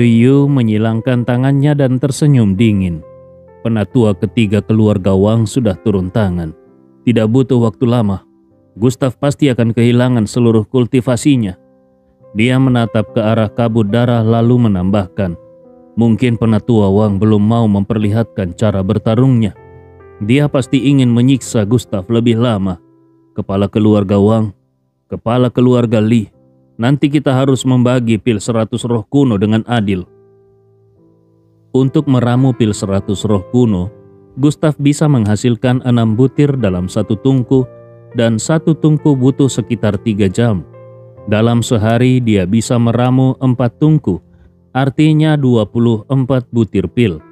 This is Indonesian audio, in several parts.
Yu menyilangkan tangannya dan tersenyum dingin. Penatua ketiga keluarga Wang sudah turun tangan. Tidak butuh waktu lama. Gustav pasti akan kehilangan seluruh kultivasinya. Dia menatap ke arah kabut darah lalu menambahkan, mungkin penatua Wang belum mau memperlihatkan cara bertarungnya. Dia pasti ingin menyiksa Gustav lebih lama. Kepala keluarga Wang, kepala keluarga Li. Nanti kita harus membagi pil 100 roh kuno dengan adil. Untuk meramu pil 100 roh kuno, Gustav bisa menghasilkan 6 butir dalam satu tungku dan satu tungku butuh sekitar 3 jam. Dalam sehari dia bisa meramu 4 tungku, artinya 24 butir pil.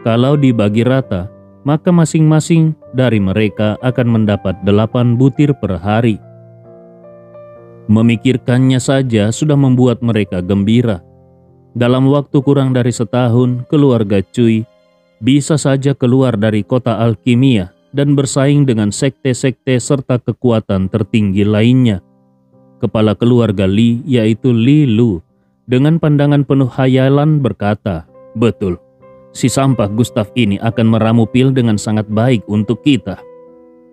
Kalau dibagi rata, maka masing-masing dari mereka akan mendapat 8 butir per hari. Memikirkannya saja sudah membuat mereka gembira. Dalam waktu kurang dari setahun, keluarga Cui bisa saja keluar dari kota alkimia dan bersaing dengan sekte-sekte serta kekuatan tertinggi lainnya. Kepala keluarga Li, yaitu Li Lu, dengan pandangan penuh khayalan berkata, betul, si sampah Gustav ini akan meramu pil dengan sangat baik untuk kita.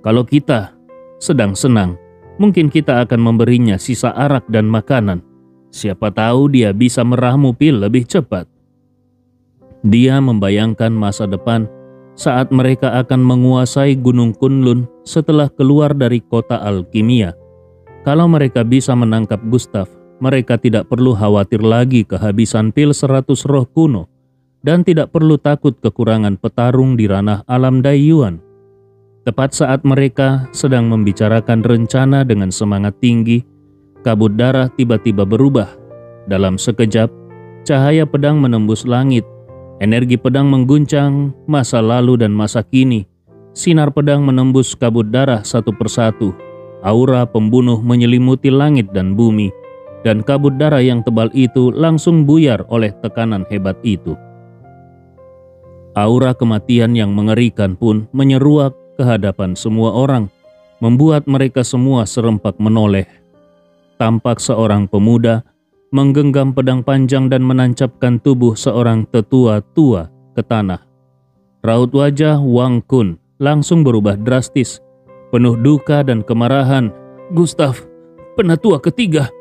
Kalau kita sedang senang, mungkin kita akan memberinya sisa arak dan makanan. Siapa tahu dia bisa meramu pil lebih cepat. Dia membayangkan masa depan saat mereka akan menguasai Gunung Kunlun setelah keluar dari kota alkimia. Kalau mereka bisa menangkap Gustav, mereka tidak perlu khawatir lagi kehabisan pil 100 roh kuno dan tidak perlu takut kekurangan petarung di ranah alam Daiyuan. Tepat saat mereka sedang membicarakan rencana dengan semangat tinggi, kabut darah tiba-tiba berubah. Dalam sekejap, cahaya pedang menembus langit. Energi pedang mengguncang masa lalu dan masa kini. Sinar pedang menembus kabut darah satu persatu. Aura pembunuh menyelimuti langit dan bumi. Dan kabut darah yang tebal itu langsung buyar oleh tekanan hebat itu. Aura kematian yang mengerikan pun menyeruak ke hadapan semua orang, membuat mereka semua serempak menoleh. Tampak seorang pemuda menggenggam pedang panjang dan menancapkan tubuh seorang tetua tua ke tanah. Raut wajah Wang Kun langsung berubah drastis, penuh duka dan kemarahan. Gustav, penatua ketiga.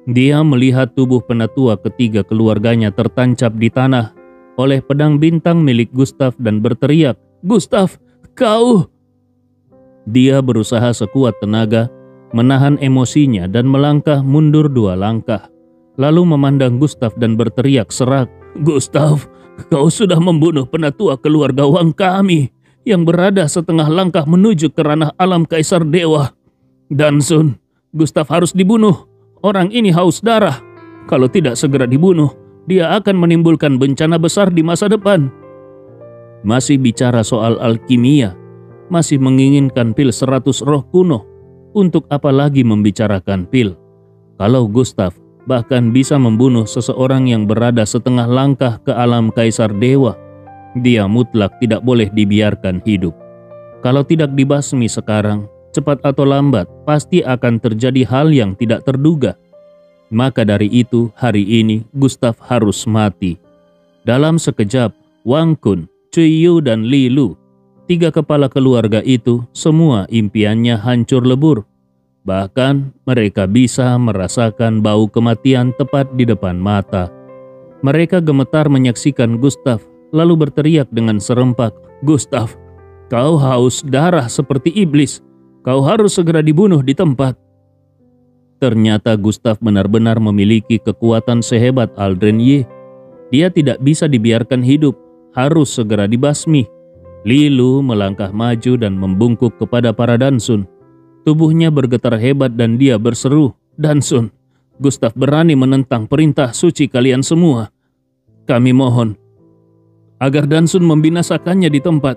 Dia melihat tubuh penatua ketiga keluarganya tertancap di tanah oleh pedang bintang milik Gustav dan berteriak, Gustav, kau! Dia berusaha sekuat tenaga, menahan emosinya dan melangkah mundur 2 langkah. Lalu memandang Gustav dan berteriak serak, Gustav, kau sudah membunuh penatua keluarga Wang kami yang berada setengah langkah menuju ke ranah alam Kaisar Dewa. Dansun, Gustav harus dibunuh. Orang ini haus darah. Kalau tidak segera dibunuh, dia akan menimbulkan bencana besar di masa depan. Masih bicara soal alkimia, masih menginginkan pil 100 roh kuno. Untuk apa lagi membicarakan pil? Kalau Gustav bahkan bisa membunuh seseorang yang berada setengah langkah ke alam Kaisar Dewa, dia mutlak tidak boleh dibiarkan hidup. Kalau tidak dibasmi sekarang, cepat atau lambat pasti akan terjadi hal yang tidak terduga. Maka dari itu, hari ini Gustav harus mati. Dalam sekejap, Wang Kun, Cui Yu dan Li Lu, 3 kepala keluarga itu, semua impiannya hancur lebur. Bahkan mereka bisa merasakan bau kematian tepat di depan mata. Mereka gemetar menyaksikan Gustav, lalu berteriak dengan serempak, Gustav, kau haus darah seperti iblis. Kau harus segera dibunuh di tempat. Ternyata Gustav benar-benar memiliki kekuatan sehebat Aldren Ye. Dia tidak bisa dibiarkan hidup, harus segera dibasmi. Li Lu melangkah maju dan membungkuk kepada para Dansun. Tubuhnya bergetar hebat dan dia berseru, Dansun, Gustav berani menentang perintah suci kalian semua. Kami mohon agar Dansun membinasakannya di tempat.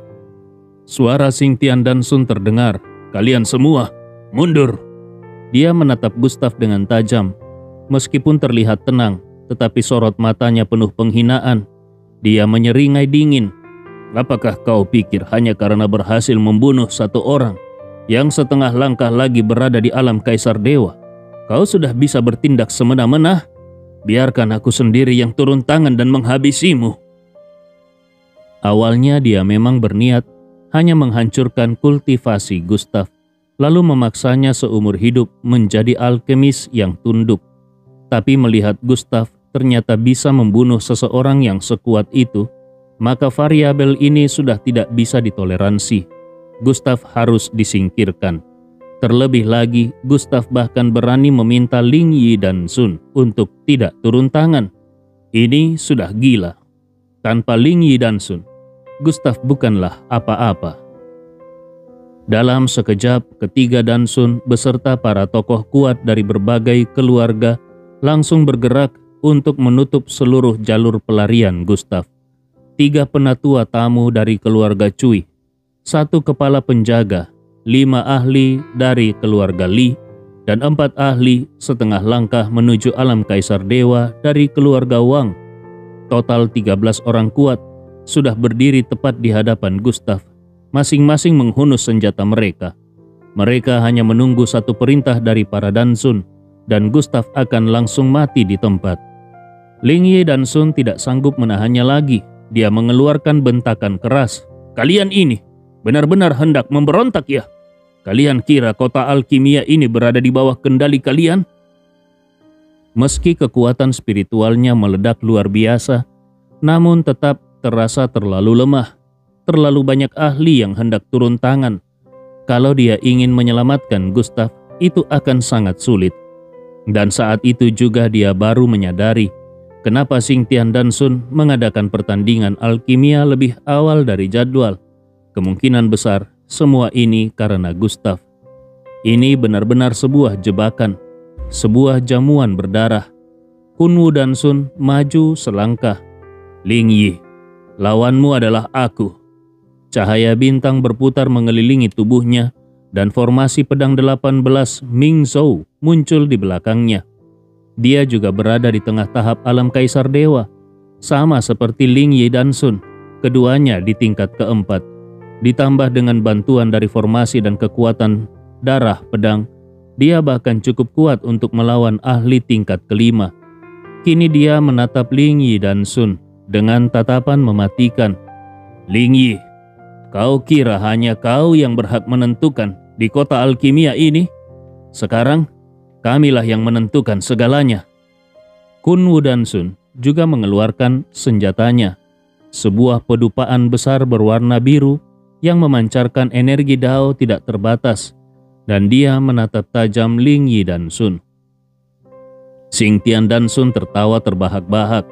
Suara Xingtian Dansun terdengar, kalian semua, mundur. Dia menatap Gustav dengan tajam. Meskipun terlihat tenang, tetapi sorot matanya penuh penghinaan. Dia menyeringai dingin. Apakah kau pikir hanya karena berhasil membunuh 1 orang yang setengah langkah lagi berada di alam Kaisar Dewa, kau sudah bisa bertindak semena-mena? Biarkan aku sendiri yang turun tangan dan menghabisimu." Awalnya dia memang berniat hanya menghancurkan kultivasi Gustav, lalu memaksanya seumur hidup menjadi alkemis yang tunduk. Tapi melihat Gustav ternyata bisa membunuh seseorang yang sekuat itu, maka variabel ini sudah tidak bisa ditoleransi. Gustav harus disingkirkan. Terlebih lagi, Gustav bahkan berani meminta Ling Yi dan Sun untuk tidak turun tangan. Ini sudah gila. Tanpa Ling Yi dan Sun, Gustav bukanlah apa-apa. Dalam sekejap, ketiga dan Sun beserta para tokoh kuat dari berbagai keluarga langsung bergerak untuk menutup seluruh jalur pelarian Gustav. 3 penatua tamu dari keluarga Cui, 1 kepala penjaga, 5 ahli dari keluarga Li, dan 4 ahli setengah langkah menuju alam kaisar dewa dari keluarga Wang. Total 13 orang kuat sudah berdiri tepat di hadapan Gustav, masing-masing menghunus senjata mereka. Mereka hanya menunggu satu perintah dari para Dansun, dan Gustav akan langsung mati di tempat. Ling Yi dan Sun tidak sanggup menahannya lagi. Dia mengeluarkan bentakan keras. "Kalian ini benar-benar hendak memberontak ya? Kalian kira kota alkimia ini berada di bawah kendali kalian?" Meski kekuatan spiritualnya meledak luar biasa, namun tetap terasa terlalu lemah. Terlalu banyak ahli yang hendak turun tangan. Kalau dia ingin menyelamatkan Gustav, itu akan sangat sulit. Dan saat itu juga dia baru menyadari kenapa Xingtian dan Sun mengadakan pertandingan alkimia lebih awal dari jadwal. Kemungkinan besar semua ini karena Gustav. Ini benar-benar sebuah jebakan, sebuah jamuan berdarah. Kunwu dan Sun maju selangkah. "Ling Yi, lawanmu adalah aku." Cahaya bintang berputar mengelilingi tubuhnya, dan formasi pedang 18 Ming Zhou muncul di belakangnya. Dia juga berada di tengah tahap alam kaisar dewa, sama seperti Ling Yi dan Sun, keduanya di tingkat keempat. Ditambah dengan bantuan dari formasi dan kekuatan darah pedang, dia bahkan cukup kuat untuk melawan ahli tingkat kelima. Kini dia menatap Ling Yi dan Sun dengan tatapan mematikan. "Ling Yi, kau kira hanya kau yang berhak menentukan di kota alkimia ini? Sekarang, kamilah yang menentukan segalanya." Kunwu dan Sun juga mengeluarkan senjatanya. Sebuah pedupaan besar berwarna biru yang memancarkan energi Dao tidak terbatas, dan dia menatap tajam Ling Yi dan Sun. Xingtian dan Sun tertawa terbahak-bahak,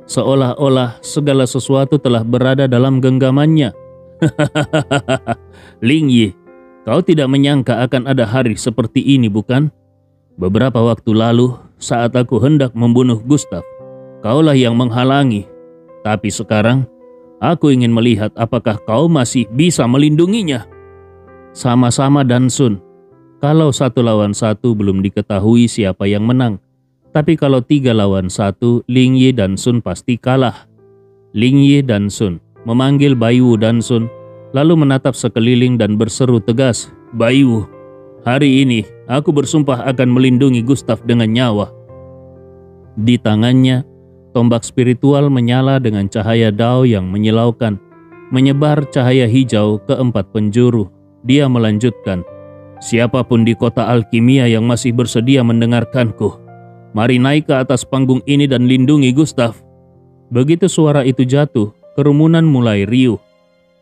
seolah-olah segala sesuatu telah berada dalam genggamannya. "Ling Yi, kau tidak menyangka akan ada hari seperti ini, bukan? Beberapa waktu lalu, saat aku hendak membunuh Gustav, kaulah yang menghalangi. Tapi sekarang, aku ingin melihat apakah kau masih bisa melindunginya." Sama-sama Dansun. Kalau 1 lawan 1 belum diketahui siapa yang menang. Tapi kalau 3 lawan 1, Ling Yi dan Sun pasti kalah. Ling Yi dan Sun memanggil Baiwu dan Sun, lalu menatap sekeliling dan berseru tegas, "Baiwu, hari ini aku bersumpah akan melindungi Gustav dengan nyawa." Di tangannya, tombak spiritual menyala dengan cahaya Dao yang menyilaukan, menyebar cahaya hijau ke 4 penjuru. Dia melanjutkan, "Siapapun di kota alkimia yang masih bersedia mendengarkanku, mari naik ke atas panggung ini dan lindungi Gustav." Begitu suara itu jatuh, kerumunan mulai riuh.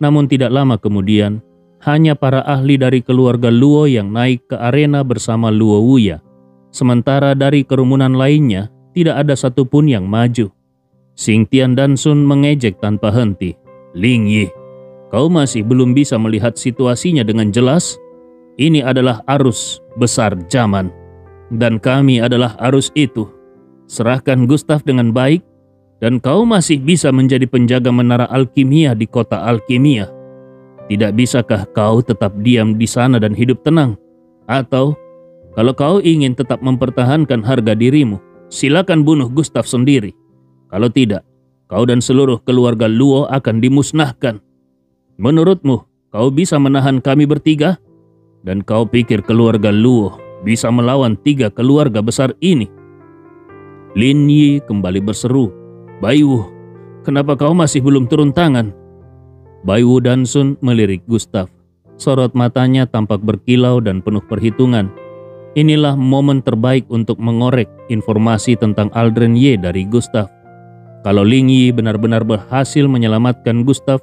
Namun tidak lama kemudian, hanya para ahli dari keluarga Luo yang naik ke arena bersama Luo Wuya. Sementara dari kerumunan lainnya, tidak ada satupun yang maju. Xingtian dan Sun mengejek tanpa henti. "Ling Yi, kau masih belum bisa melihat situasinya dengan jelas? Ini adalah arus besar zaman, dan kami adalah arus itu. Serahkan Gustav dengan baik, dan kau masih bisa menjadi penjaga menara alkimia di kota alkimia. Tidak bisakah kau tetap diam di sana dan hidup tenang? Atau, kalau kau ingin tetap mempertahankan harga dirimu, silakan bunuh Gustav sendiri. Kalau tidak, kau dan seluruh keluarga Luo akan dimusnahkan. Menurutmu, kau bisa menahan kami bertiga? Dan kau pikir keluarga Luo bisa melawan 3 keluarga besar ini?" Lin Yi kembali berseru, "Baiwu, kenapa kau masih belum turun tangan?" Baiwu Dansun melirik Gustaf. Sorot matanya tampak berkilau dan penuh perhitungan. Inilah momen terbaik untuk mengorek informasi tentang Aldren Ye dari Gustaf. Kalau Ling Yi benar-benar berhasil menyelamatkan Gustaf,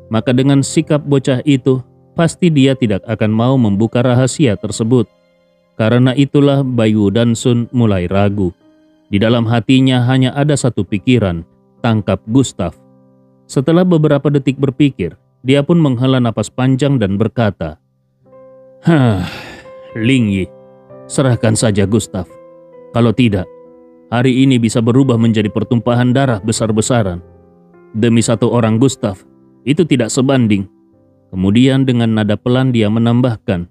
maka dengan sikap bocah itu, pasti dia tidak akan mau membuka rahasia tersebut. Karena itulah Baiwu Dansun mulai ragu. Di dalam hatinya hanya ada satu pikiran, tangkap Gustaf. Setelah beberapa detik berpikir, dia pun menghela napas panjang dan berkata, Ling Yi, serahkan saja Gustaf. Kalau tidak, hari ini bisa berubah menjadi pertumpahan darah besar-besaran. Demi satu orang Gustaf, itu tidak sebanding." Kemudian dengan nada pelan dia menambahkan,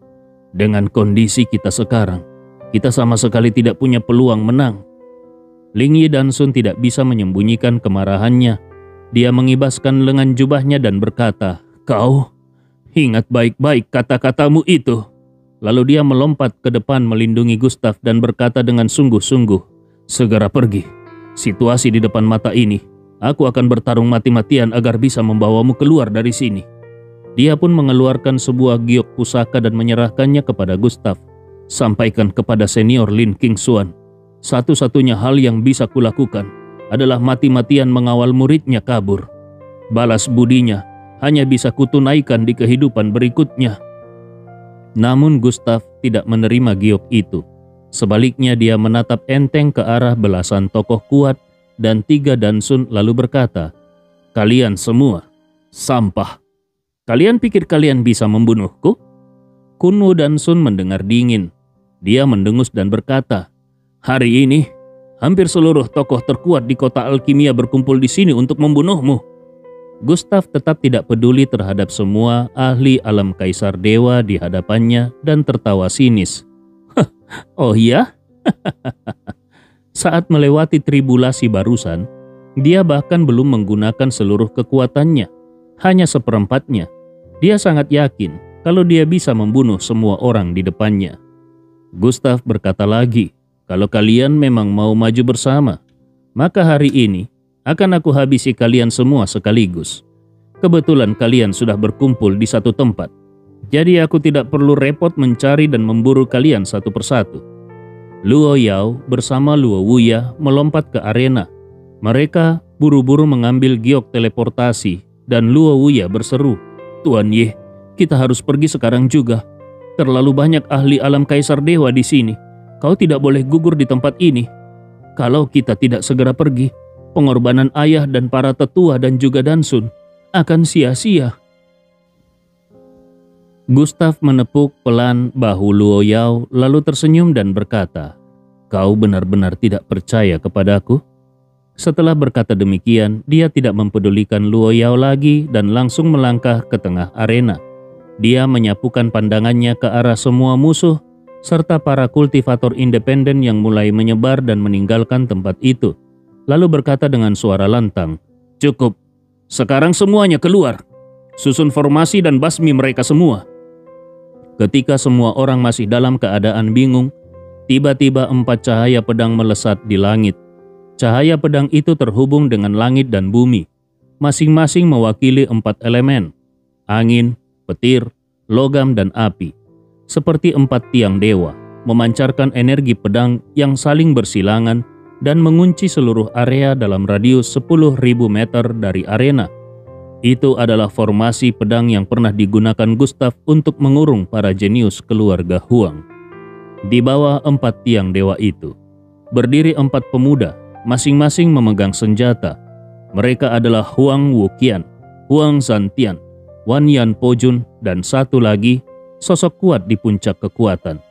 "Dengan kondisi kita sekarang, kita sama sekali tidak punya peluang menang." Ling Yi Dansun tidak bisa menyembunyikan kemarahannya. Dia mengibaskan lengan jubahnya dan berkata, "Kau, ingat baik-baik kata-katamu itu." Lalu dia melompat ke depan melindungi Gustaf dan berkata dengan sungguh-sungguh, "Segera pergi. Situasi di depan mata ini, aku akan bertarung mati-matian agar bisa membawamu keluar dari sini." Dia pun mengeluarkan sebuah giok pusaka dan menyerahkannya kepada Gustaf. "Sampaikan kepada senior Lin Qingxuan, satu-satunya hal yang bisa kulakukan adalah mati-matian mengawal muridnya kabur. Balas budinya hanya bisa kutunaikan di kehidupan berikutnya." Namun Gustaf tidak menerima giok itu. Sebaliknya dia menatap enteng ke arah belasan tokoh kuat dan 3 Dansun lalu berkata, "Kalian semua sampah. Kalian pikir kalian bisa membunuhku?" Kunwu Dansun mendengar dingin. Dia mendengus dan berkata, "Hari ini hampir seluruh tokoh terkuat di kota alkimia berkumpul di sini untuk membunuhmu." Gustaf tetap tidak peduli terhadap semua ahli alam kaisar dewa di hadapannya dan tertawa sinis. "Oh iya?" Saat melewati tribulasi barusan, dia bahkan belum menggunakan seluruh kekuatannya, hanya seperempatnya. Dia sangat yakin kalau dia bisa membunuh semua orang di depannya. Gustaf berkata lagi, "Kalau kalian memang mau maju bersama, maka hari ini akan aku habisi kalian semua sekaligus. Kebetulan kalian sudah berkumpul di satu tempat, jadi aku tidak perlu repot mencari dan memburu kalian satu persatu." Luo Yao bersama Luo Wuya melompat ke arena. Mereka buru-buru mengambil giok teleportasi dan Luo Wuya berseru, "Tuan Ye, kita harus pergi sekarang juga. Terlalu banyak ahli alam kaisar dewa di sini. Kau tidak boleh gugur di tempat ini. Kalau kita tidak segera pergi, pengorbanan ayah dan para tetua dan juga Dansun akan sia-sia." Gustaf menepuk pelan bahu Luo Yao lalu tersenyum dan berkata, "Kau benar-benar tidak percaya kepadaku?" Setelah berkata demikian, dia tidak mempedulikan Luo Yao lagi dan langsung melangkah ke tengah arena. Dia menyapukan pandangannya ke arah semua musuh serta para kultivator independen yang mulai menyebar dan meninggalkan tempat itu. Lalu berkata dengan suara lantang, "Cukup, sekarang semuanya keluar. Susun formasi dan basmi mereka semua." Ketika semua orang masih dalam keadaan bingung, tiba-tiba 4 cahaya pedang melesat di langit. Cahaya pedang itu terhubung dengan langit dan bumi, masing-masing mewakili 4 elemen: angin, petir, logam, dan api. Seperti 4 tiang dewa, memancarkan energi pedang yang saling bersilangan dan mengunci seluruh area dalam radius 10.000 meter dari arena. Itu adalah formasi pedang yang pernah digunakan Gustaf untuk mengurung para jenius keluarga Huang. Di bawah 4 tiang dewa itu, berdiri 4 pemuda, masing-masing memegang senjata. Mereka adalah Huang Wuqian, Huang Zantian, Wan Yan Pojun, dan satu lagi, sosok kuat di puncak kekuatan.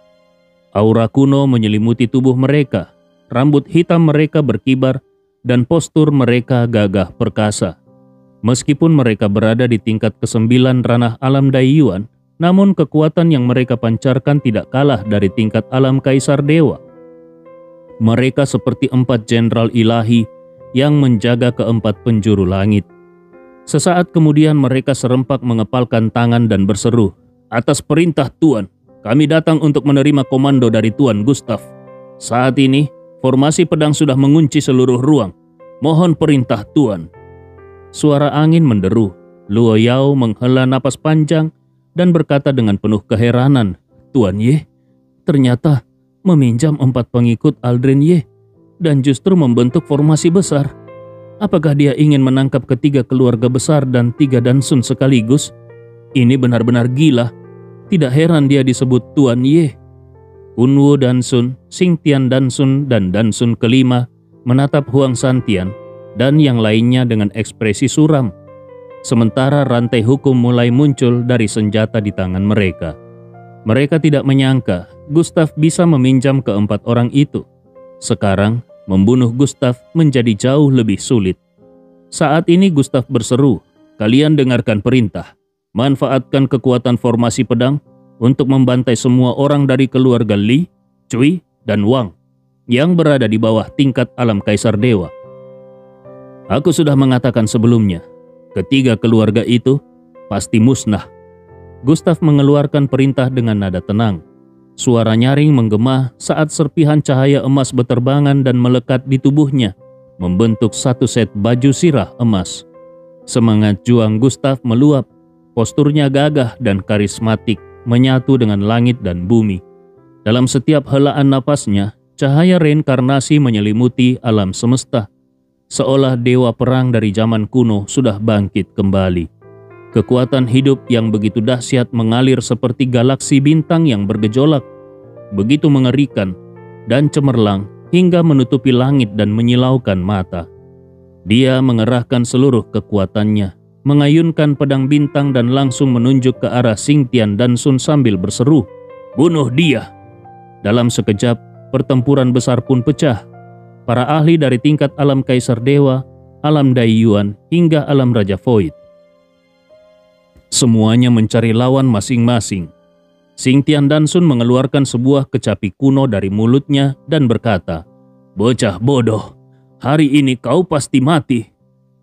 Aura kuno menyelimuti tubuh mereka. Rambut hitam mereka berkibar dan postur mereka gagah perkasa. Meskipun mereka berada di tingkat ke-9 ranah alam Daiyuan, namun kekuatan yang mereka pancarkan tidak kalah dari tingkat alam kaisar dewa. Mereka seperti 4 jenderal ilahi yang menjaga ke-4 penjuru langit. Sesaat kemudian mereka serempak mengepalkan tangan dan berseru, "Atas perintah Tuan, kami datang untuk menerima komando dari Tuan Gustaf. Saat ini, Formasi pedang sudah mengunci seluruh ruang. Mohon perintah Tuan. Suara angin menderu. Luo Yao menghela napas panjang dan berkata dengan penuh keheranan, Tuan Ye, ternyata meminjam 4 pengikut Aldrin Ye dan justru membentuk formasi besar. Apakah dia ingin menangkap ketiga keluarga besar dan 3 Dansun sekaligus? Ini benar-benar gila. Tidak heran dia disebut Tuan Ye. Kunwu Dansun, Xingtian Dansun, dan Dansun kelima menatap Huang Santian dan yang lainnya dengan ekspresi suram. Sementara rantai hukum mulai muncul dari senjata di tangan mereka. Mereka tidak menyangka Gustav bisa meminjam ke-4 orang itu. Sekarang, membunuh Gustav menjadi jauh lebih sulit. Saat ini Gustav berseru, kalian dengarkan perintah. Manfaatkan kekuatan formasi pedang untuk membantai semua orang dari keluarga Li, Cui, dan Wang yang berada di bawah tingkat alam Kaisar Dewa. Aku sudah mengatakan sebelumnya, ketiga keluarga itu pasti musnah. Gustav mengeluarkan perintah dengan nada tenang. Suara nyaring menggema saat serpihan cahaya emas beterbangan dan melekat di tubuhnya, membentuk satu set baju sirah emas. Semangat juang Gustav meluap, posturnya gagah dan karismatik, menyatu dengan langit dan bumi. Dalam setiap helaan napasnya, cahaya reinkarnasi menyelimuti alam semesta. Seolah dewa perang dari zaman kuno sudah bangkit kembali. Kekuatan hidup yang begitu dahsyat mengalir seperti galaksi bintang yang bergejolak, begitu mengerikan dan cemerlang hingga menutupi langit dan menyilaukan mata. Dia mengerahkan seluruh kekuatannya, mengayunkan pedang bintang dan langsung menunjuk ke arah Xingtian Dansun sambil berseru, "Bunuh dia!" Dalam sekejap, pertempuran besar pun pecah. Para ahli dari tingkat alam Kaisar Dewa, alam Daiyuan, hingga alam Raja Void. Semuanya mencari lawan masing-masing. Xingtian Dansun mengeluarkan sebuah kecapi kuno dari mulutnya dan berkata, "Bocah bodoh, hari ini kau pasti mati."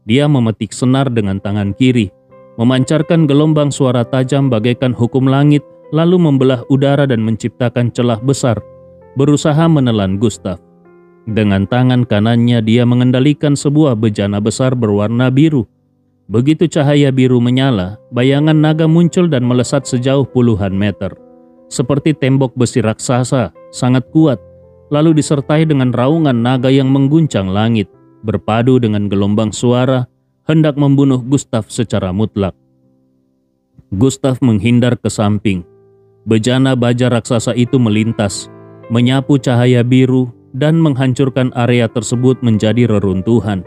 Dia memetik senar dengan tangan kiri, memancarkan gelombang suara tajam bagaikan hukum langit, lalu membelah udara dan menciptakan celah besar, berusaha menelan Gustav. Dengan tangan kanannya dia mengendalikan sebuah bejana besar berwarna biru. Begitu cahaya biru menyala, bayangan naga muncul dan melesat sejauh puluhan meter. Seperti tembok besi raksasa, sangat kuat, lalu disertai dengan raungan naga yang mengguncang langit, berpadu dengan gelombang suara, hendak membunuh Gustav secara mutlak. Gustav menghindar ke samping. Bejana baja raksasa itu melintas, menyapu cahaya biru, dan menghancurkan area tersebut menjadi reruntuhan.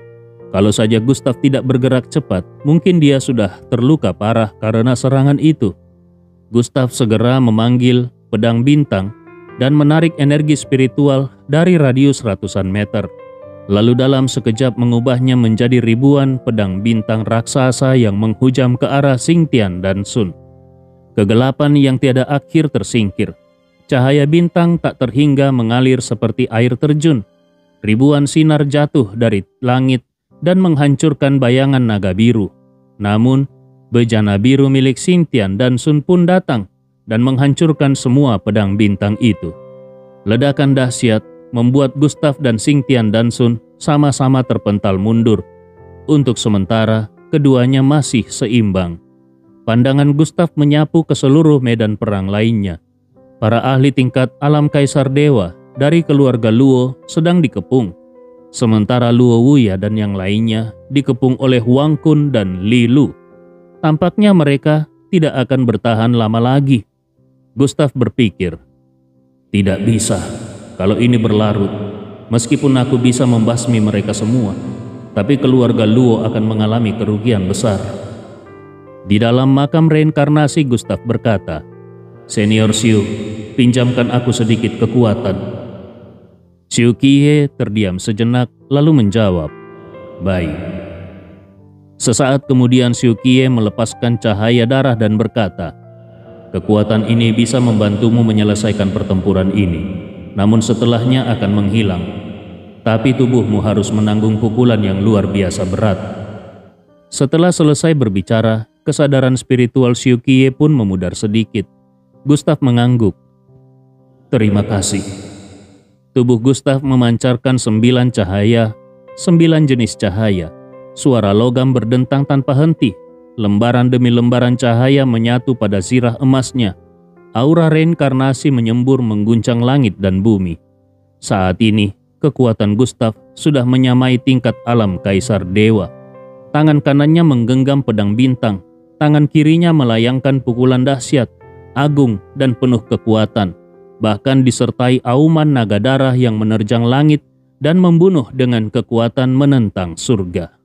Kalau saja Gustav tidak bergerak cepat, mungkin dia sudah terluka parah karena serangan itu. Gustav segera memanggil pedang bintang dan menarik energi spiritual dari radius ratusan meter. Lalu dalam sekejap mengubahnya menjadi ribuan pedang bintang raksasa yang menghujam ke arah Xingtian Dansun. Kegelapan yang tiada akhir tersingkir. Cahaya bintang tak terhingga mengalir seperti air terjun. Ribuan sinar jatuh dari langit dan menghancurkan bayangan naga biru. Namun, bejana biru milik Xingtian Dansun pun datang dan menghancurkan semua pedang bintang itu. Ledakan dahsyat membuat Gustav dan Xingtian Dansun sama-sama terpental mundur. Untuk sementara, keduanya masih seimbang. Pandangan Gustav menyapu ke seluruh medan perang lainnya. Para ahli tingkat alam Kaisar Dewa dari keluarga Luo sedang dikepung, sementara Luo Wuya dan yang lainnya dikepung oleh Wang Kun dan Li Lu. Tampaknya mereka tidak akan bertahan lama lagi. Gustav berpikir, tidak bisa kalau ini berlarut. Meskipun aku bisa membasmi mereka semua, tapi keluarga Luo akan mengalami kerugian besar. Di dalam makam reinkarnasi, Gustav berkata, "Senior Xiu, pinjamkan aku sedikit kekuatan." Xiu Qiye terdiam sejenak lalu menjawab, "Baik." Sesaat kemudian Xiu Qiye melepaskan cahaya darah dan berkata, "Kekuatan ini bisa membantumu menyelesaikan pertempuran ini, namun setelahnya akan menghilang. Tapi tubuhmu harus menanggung pukulan yang luar biasa berat." Setelah selesai berbicara, kesadaran spiritual Xiu Qiye pun memudar sedikit. Gustav mengangguk. "Terima kasih." Tubuh Gustav memancarkan 9 cahaya, 9 jenis cahaya. Suara logam berdentang tanpa henti. Lembaran demi lembaran cahaya menyatu pada zirah emasnya. Aura reinkarnasi menyembur mengguncang langit dan bumi. Saat ini, kekuatan Gustav sudah menyamai tingkat alam kaisar dewa. Tangan kanannya menggenggam pedang bintang, tangan kirinya melayangkan pukulan dahsyat, agung dan penuh kekuatan, bahkan disertai auman naga darah yang menerjang langit dan membunuh dengan kekuatan menentang surga.